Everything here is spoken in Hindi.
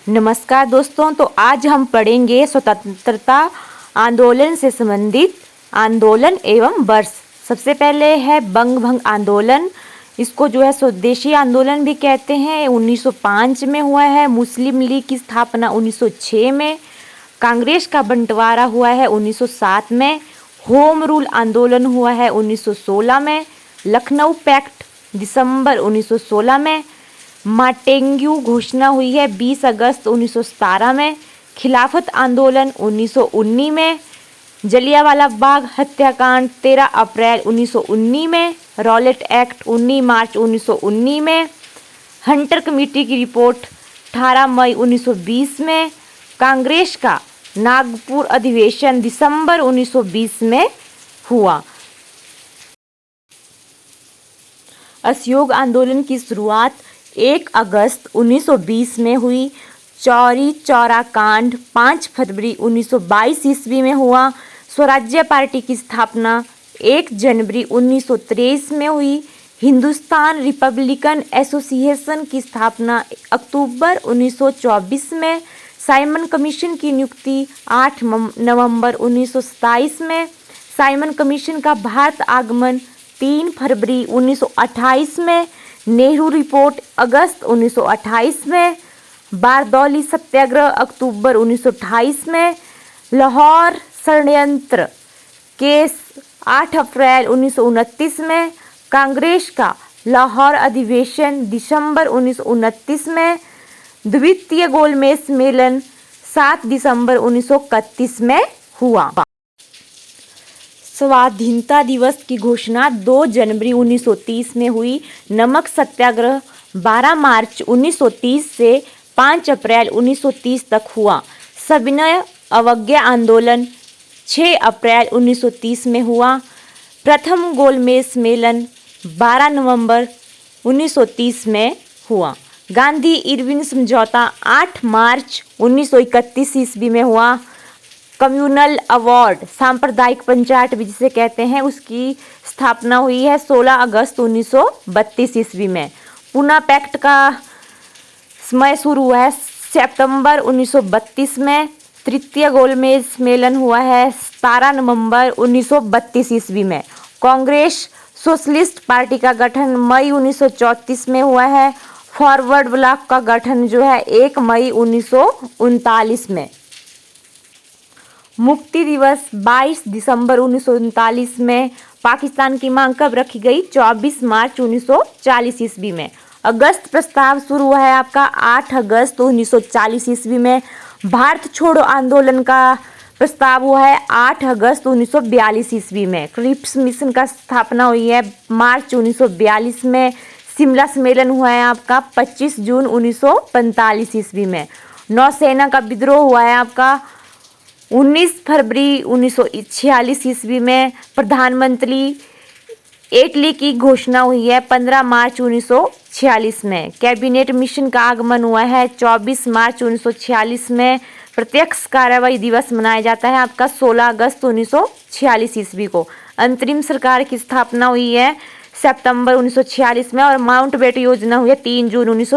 नमस्कार दोस्तों, तो आज हम पढ़ेंगे स्वतंत्रता आंदोलन से संबंधित आंदोलन एवं वर्ष। सबसे पहले है बंग भंग आंदोलन। इसको जो है स्वदेशी आंदोलन भी कहते हैं। 1905 में हुआ है। मुस्लिम लीग की स्थापना 1906 में। कांग्रेस का बंटवारा हुआ है 1907 में। होम रूल आंदोलन हुआ है 1916 में। लखनऊ पैक्ट दिसंबर 1916 में। माटेंग्यू घोषणा हुई है 20 अगस्त 1917 में। खिलाफत आंदोलन 1919 में। जलियांवाला बाग हत्याकांड 13 अप्रैल 1919 में। रॉलेट एक्ट 19 मार्च 1919 में। हंटर कमेटी की रिपोर्ट 18 मई 1920 में। कांग्रेस का नागपुर अधिवेशन दिसंबर 1920 में हुआ। असहयोग आंदोलन की शुरुआत 1 अगस्त 1920 में हुई। चौरी चौरा कांड 5 फरवरी 1922 ईस्वी में हुआ। स्वराज्य पार्टी की स्थापना 1 जनवरी 1923 में हुई। हिंदुस्तान रिपब्लिकन एसोसिएशन की स्थापना अक्टूबर 1924 में। साइमन कमीशन की नियुक्ति 8 नवंबर 1927 में। साइमन कमीशन का भारत आगमन 3 फरवरी 1928 में। नेहरू रिपोर्ट अगस्त 1928 में। बारदौली सत्याग्रह अक्टूबर 1928 में। लाहौर षड्यंत्र केस 8 अप्रैल 1929 में। कांग्रेस का लाहौर अधिवेशन दिसंबर 1929 में। द्वितीय गोलमेज सम्मेलन 7 दिसंबर 1931 में हुआ। स्वाधीनता दिवस की घोषणा 2 जनवरी 1930 में हुई। नमक सत्याग्रह 12 मार्च 1930 से 5 अप्रैल 1930 तक हुआ। सविनय अवज्ञा आंदोलन 6 अप्रैल 1930 में हुआ। प्रथम गोलमेज सम्मेलन 12 नवंबर 1930 में हुआ। गांधी इरविन समझौता 8 मार्च 1931 ईस्वी में हुआ। कम्युनल अवार्ड सांप्रदायिक पंचायत भी जिसे कहते हैं, उसकी स्थापना हुई है 16 अगस्त 1932 ईस्वी में। पूना पैक्ट का समय शुरू हुआ है सितंबर 1932 में। तृतीय गोलमेज सम्मेलन हुआ है 17 नवंबर 1932 ईस्वी में। कांग्रेस सोशलिस्ट पार्टी का गठन मई 1934 में हुआ है। फॉरवर्ड ब्लॉक का गठन जो है 1 मई 1939 में। मुक्ति दिवस 22 दिसंबर 1939 में। पाकिस्तान की मांग कब रखी गई? 24 मार्च 1940 ईस्वी में। अगस्त प्रस्ताव शुरू हुआ है आपका 8 अगस्त 1940 ईस्वी में। भारत छोड़ो आंदोलन का प्रस्ताव हुआ है 8 अगस्त 1942 ईस्वी में। क्रिप्स मिशन का स्थापना हुई है मार्च 1942 में। शिमला सम्मेलन हुआ है आपका 25 जून 1945 ईस्वी में। नौसेना का विद्रोह हुआ है आपका 19 फरवरी 1946 ईस्वी में। प्रधानमंत्री इटली की घोषणा हुई है 15 मार्च 1946 में। कैबिनेट मिशन का आगमन हुआ है 24 मार्च 1946 में। प्रत्यक्ष कार्रवाई दिवस मनाया जाता है आपका 16 अगस्त 1946 ईस्वी को। अंतरिम सरकार की स्थापना हुई है सितंबर 1946 में। और माउंटबेटन योजना हुई है 3 जून 19